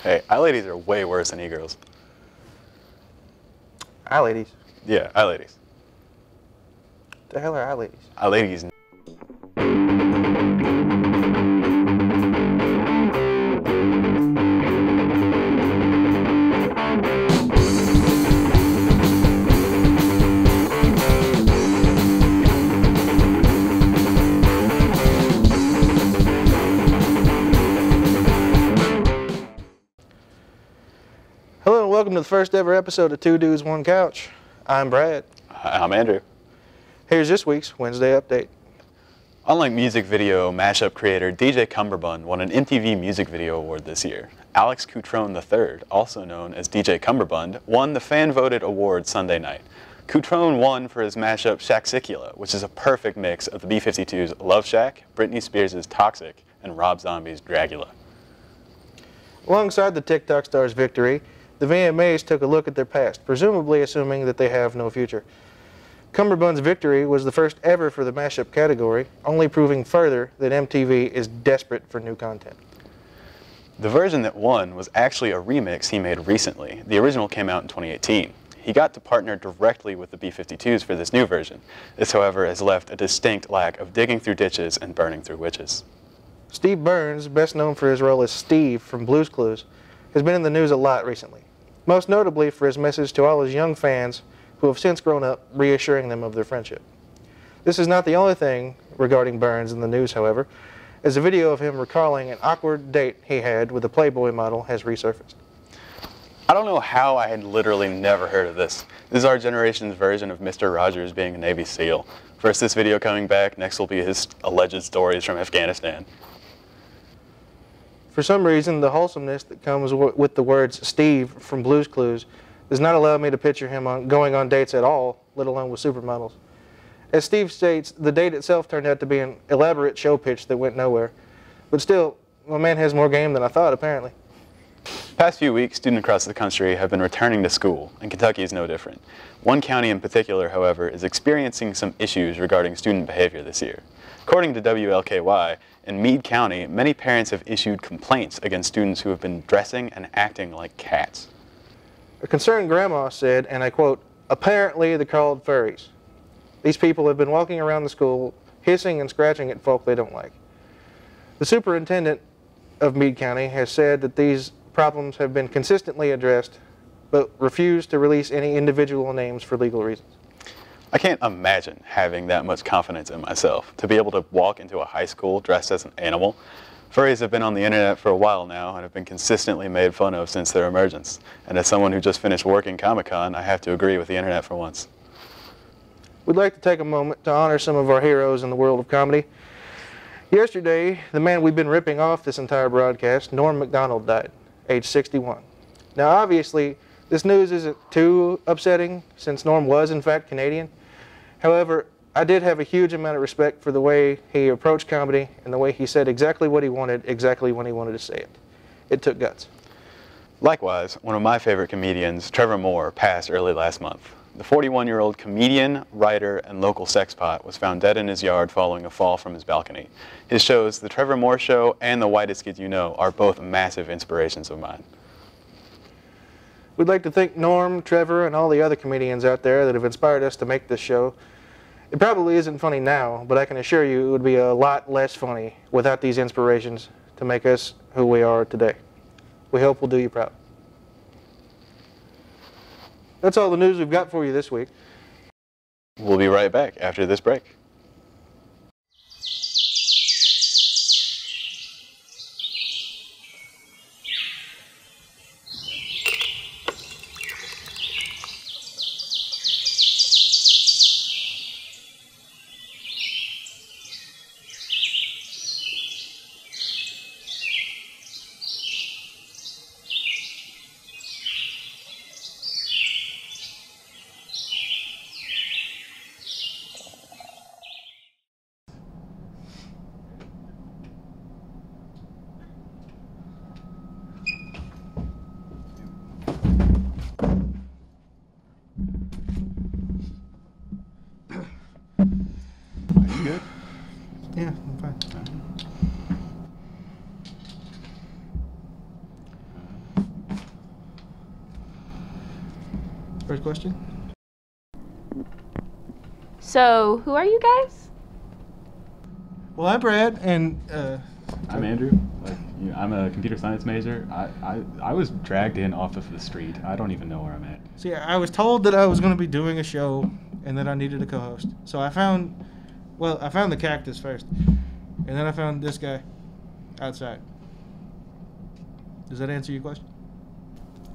Hey, I-ladies are way worse than e-girls. I-ladies. Yeah, I-ladies. The hell are I-ladies? I-ladies. Hello and welcome to the first ever episode of Two Dudes, One Couch. I'm Brad. I'm Andrew. Here's this week's Wednesday update. Unlike music video mashup creator DJ Cumberbund won an MTV Music Video Award this year, Alex Cutrone III, also known as DJ Cumberbund, won the fan-voted award Sunday night. Cutrone won for his mashup Shacksicula, which is a perfect mix of the B-52's Love Shack, Britney Spears' Toxic, and Rob Zombie's Dragula. Alongside the TikTok star's victory, the VMAs took a look at their past, presumably assuming that they have no future. Cumberbund's victory was the first ever for the mashup category, only proving further that MTV is desperate for new content. The version that won was actually a remix he made recently. The original came out in 2018. He got to partner directly with the B-52s for this new version. This, however, has left a distinct lack of digging through ditches and burning through witches. Steve Burns, best known for his role as Steve from Blue's Clues, has been in the news a lot recently, most notably for his message to all his young fans who have since grown up, reassuring them of their friendship. This is not the only thing regarding Burns in the news, however, as a video of him recalling an awkward date he had with a Playboy model has resurfaced. I don't know how I had literally never heard of this. This is our generation's version of Mr. Rogers being a Navy SEAL. First this video coming back, next will be his alleged stories from Afghanistan. For some reason, the wholesomeness that comes with the words Steve from Blue's Clues does not allow me to picture him going on dates at all, let alone with supermodels. As Steve states, the date itself turned out to be an elaborate show pitch that went nowhere. But still, my man has more game than I thought, apparently. Past few weeks, students across the country have been returning to school, and Kentucky is no different. One county in particular, however, is experiencing some issues regarding student behavior this year. According to WLKY, in Meade County, many parents have issued complaints against students who have been dressing and acting like cats. A concerned grandma said, and I quote, "Apparently they're called furries. These people have been walking around the school, hissing and scratching at folk they don't like." The superintendent of Meade County has said that these problems have been consistently addressed, but refused to release any individual names for legal reasons. I can't imagine having that much confidence in myself, to be able to walk into a high school dressed as an animal. Furries have been on the internet for a while now and have been consistently made fun of since their emergence. And as someone who just finished working Comic-Con, I have to agree with the internet for once. We'd like to take a moment to honor some of our heroes in the world of comedy. Yesterday, the man we've been ripping off this entire broadcast, Norm Macdonald, died, age 61. Now obviously, this news isn't too upsetting since Norm was in fact Canadian. However, I did have a huge amount of respect for the way he approached comedy and the way he said exactly what he wanted, exactly when he wanted to say it. It took guts. Likewise, one of my favorite comedians, Trevor Moore, passed early last month. The 41-year-old comedian, writer, and local sexpot was found dead in his yard following a fall from his balcony. His shows, The Trevor Moore Show and The Whitest Kid You Know, are both massive inspirations of mine. We'd like to thank Norm, Trevor, and all the other comedians out there that have inspired us to make this show. It probably isn't funny now, but I can assure you it would be a lot less funny without these inspirations to make us who we are today. We hope we'll do you proud. That's all the news we've got for you this week. We'll be right back after this break. First question. So, who are you guys? Well, I'm Brad, and I'm Andrew. I'm a computer science major. I was dragged in off of the street. I don't even know where I'm at. see, I was told that I was going to be doing a show and that I needed a co-host. So I found the cactus first, and then I found this guy outside. Does that answer your question?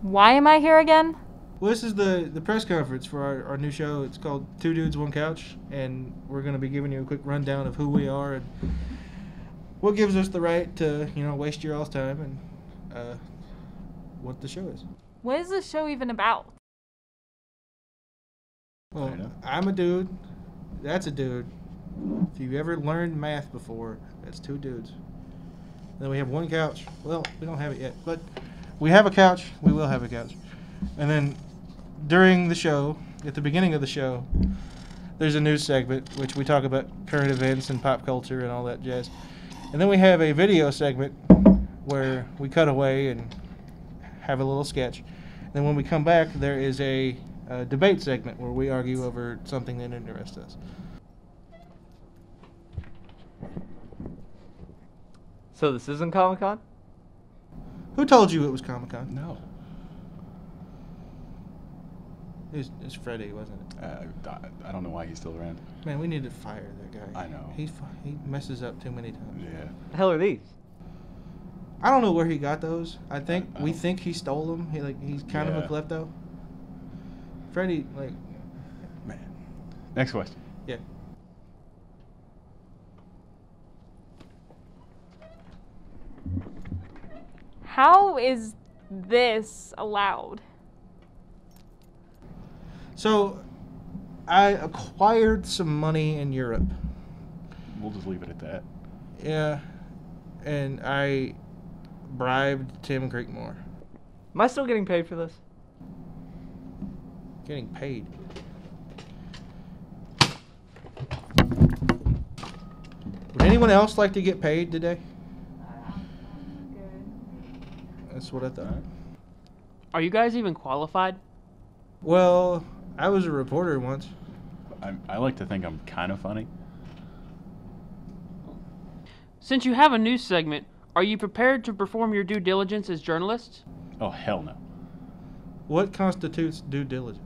Why am I here again? Well, this is the press conference for our new show. It's called Two Dudes, One Couch, and we're going to be giving you a quick rundown of who we are and what gives us the right to, waste your all's time and what the show is. What is this show even about? Well, I'm a dude. That's a dude. If you've ever learned math before, that's two dudes. Then we have one couch. Well, we don't have it yet, but we have a couch. We will have a couch. And then during the show, at the beginning of the show, there's a news segment which we talk about current events and pop culture and all that jazz. And then we have a video segment where we cut away and have a little sketch. And then when we come back, there is a debate segment where we argue over something that interests us. So this isn't Comic-Con? Who told you it was Comic-Con? No. It was Freddie, wasn't it? I don't know why he's still around. Man, we need to fire that guy. I know. He messes up too many times. Yeah. The hell are these? I don't know where he got those. We think he stole them. He's kind of a Yeah. klepto. Freddie, Man. Next question. yeah. How is this allowed? So, I acquired some money in Europe. We'll just leave it at that. Yeah, and I bribed Tim Creekmore. Am I still getting paid for this? Getting paid. Would anyone else like to get paid today? That's what I thought. Are you guys even qualified? Well, I was a reporter once. I like to think I'm kind of funny. Since you have a news segment, are you prepared to perform your due diligence as journalists? Oh, hell no. What constitutes due diligence?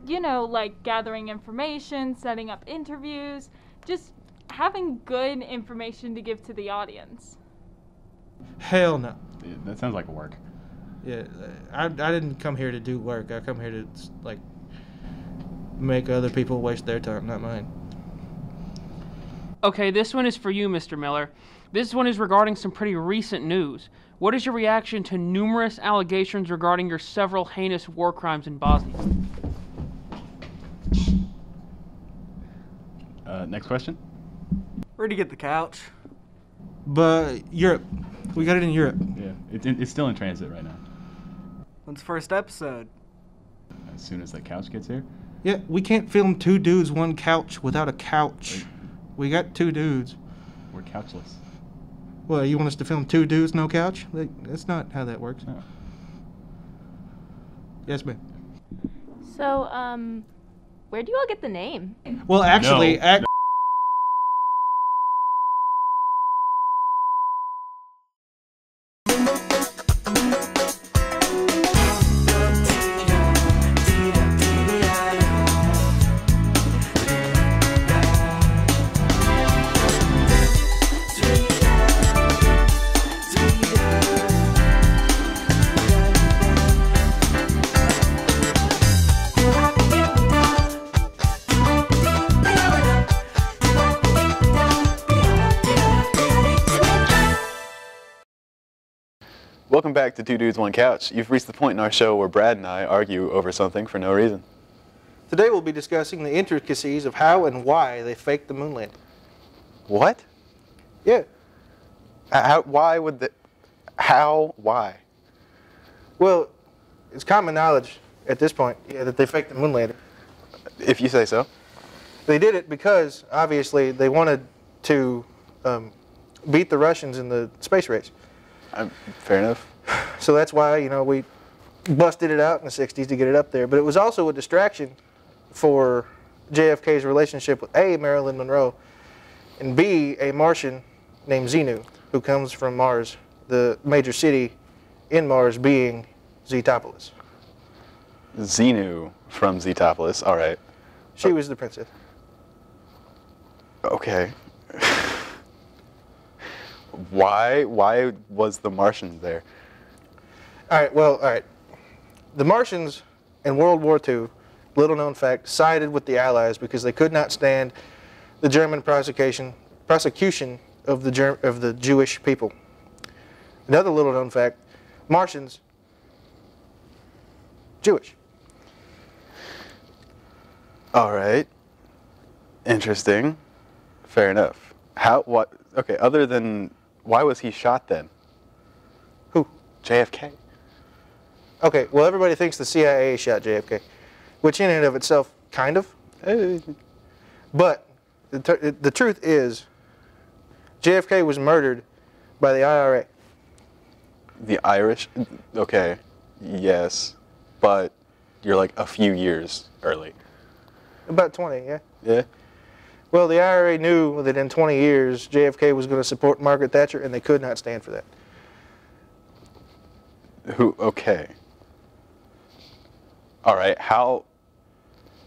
Like gathering information, setting up interviews, just having good information to give to the audience. Hell no. Yeah, that sounds like work. Yeah, I didn't come here to do work. I come here to, make other people waste their time, not mine. Okay, this one is for you, Mr. Miller. This one is regarding some pretty recent news. What is your reaction to numerous allegations regarding your several heinous war crimes in Bosnia? Next question. Where'd you get the couch? But Europe. We got it in Europe. Yeah, it's still in transit right now. When's the first episode? As soon as the couch gets here. Yeah, we can't film Two Dudes, One Couch without a couch. We got two dudes. We're couchless. Well, you want us to film Two Dudes, No Couch? That's not how that works. No. Yes, ma'am. So, where do you all get the name? Well, actually, No. Welcome back to Two Dudes, One Couch. You've reached the point in our show where Brad and I argue over something for no reason. Today we'll be discussing the intricacies of how and why they faked the moon landing. What? Yeah. Why would the... How? Why? Well, it's common knowledge at this point, that they faked the moon landing. If you say so. They did it because, obviously, they wanted to beat the Russians in the space race. Fair enough. So that's why, we busted it out in the 60s to get it up there. But it was also a distraction for JFK's relationship with A, Marilyn Monroe, and B, a Martian named Xenu, who comes from Mars, the major city in Mars being Zetopolis. Xenu from Zetopolis. All right. She was the princess. Okay. Why was the Martian there? All right. The Martians in World War II, little known fact, sided with the Allies because they could not stand the German prosecution of the Jewish people. Another little known fact, Martians, Jewish. All right. Interesting. Fair enough. Okay, other than, why was he shot then? Who? JFK. Okay, well, everybody thinks the CIA shot JFK, which in and of itself, kind of. But the truth is, JFK was murdered by the IRA. The Irish? Okay, yes, but you're like a few years early. About 20, yeah. Yeah? Well, the IRA knew that in 20 years, JFK was going to support Margaret Thatcher, and they could not stand for that. Okay. All right, how,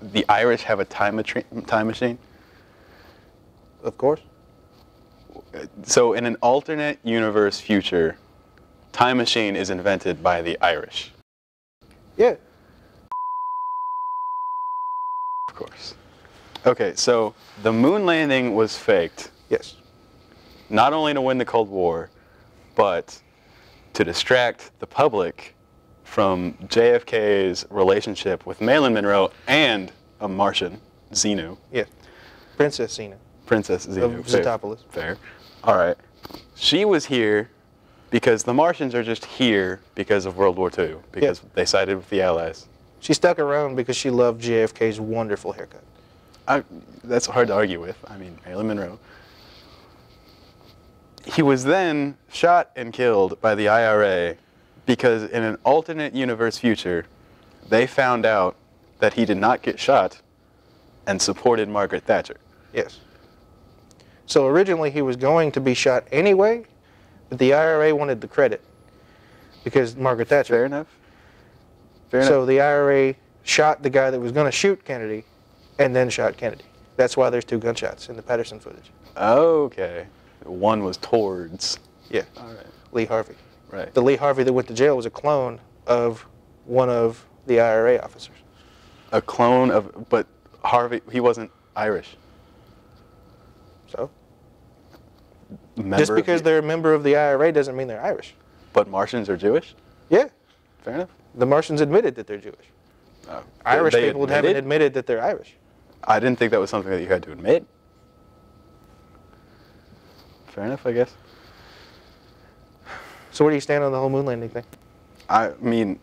the Irish have a time machine? Of course. So in an alternate universe future, time machine is invented by the Irish. Yeah. Of course. Okay, so the moon landing was faked, Yes. not only to win the Cold War, but to distract the public from JFK's relationship with Marilyn Monroe and a Martian, Xenu. Yeah. Princess Xenu. Princess Xenu. Of Zetopolis. Fair. All right. She was here because the Martians are just here because of World War II, because they sided with the Allies. She stuck around because she loved JFK's wonderful haircut. That's hard to argue with. I mean, Marilyn Monroe. He was then shot and killed by the IRA because in an alternate universe future, they found out that he did not get shot and supported Margaret Thatcher. Yes. So originally he was going to be shot anyway, but the IRA wanted the credit because Margaret Thatcher. Fair enough. Fair So enough. the IRA shot the guy that was going to shoot Kennedy and then shot Kennedy. That's why there's 2 gunshots in the Patterson footage. Okay. One was towards. Yeah. All right. Lee Harvey. Right. The Lee Harvey that went to jail was a clone of one of the IRA officers. A clone of, but Harvey, he wasn't Irish. So? Member Just of because the- they're a member of the IRA doesn't mean they're Irish. But Martians are Jewish? Yeah. Fair enough. The Martians admitted that they're Jewish. Oh. Irish They people haven't admitted that they're Irish. I didn't think that was something that you had to admit. Fair enough, I guess. So where do you stand on the whole moon landing thing? I mean,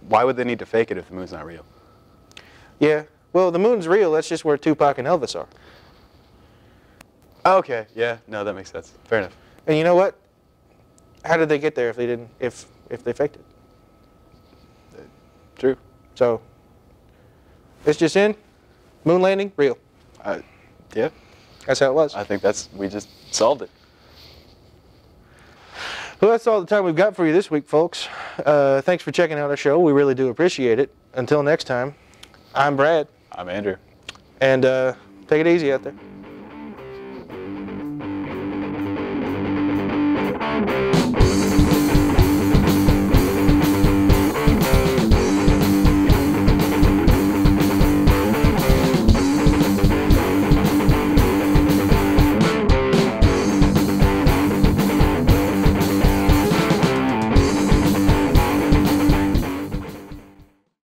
why would they need to fake it if the moon's not real? Yeah. Well, the moon's real. That's just where Tupac and Elvis are. Okay, yeah, no, that makes sense. Fair enough. And you know what? How did they get there if they didn't? If they faked it? True. So it's just in. Moon landing, real. Yeah, That's how it was. I think we just solved it. Well, that's all the time we've got for you this week, folks. Thanks for checking out our show. We really do appreciate it. Until next time, I'm Brad. I'm Andrew. And take it easy out there.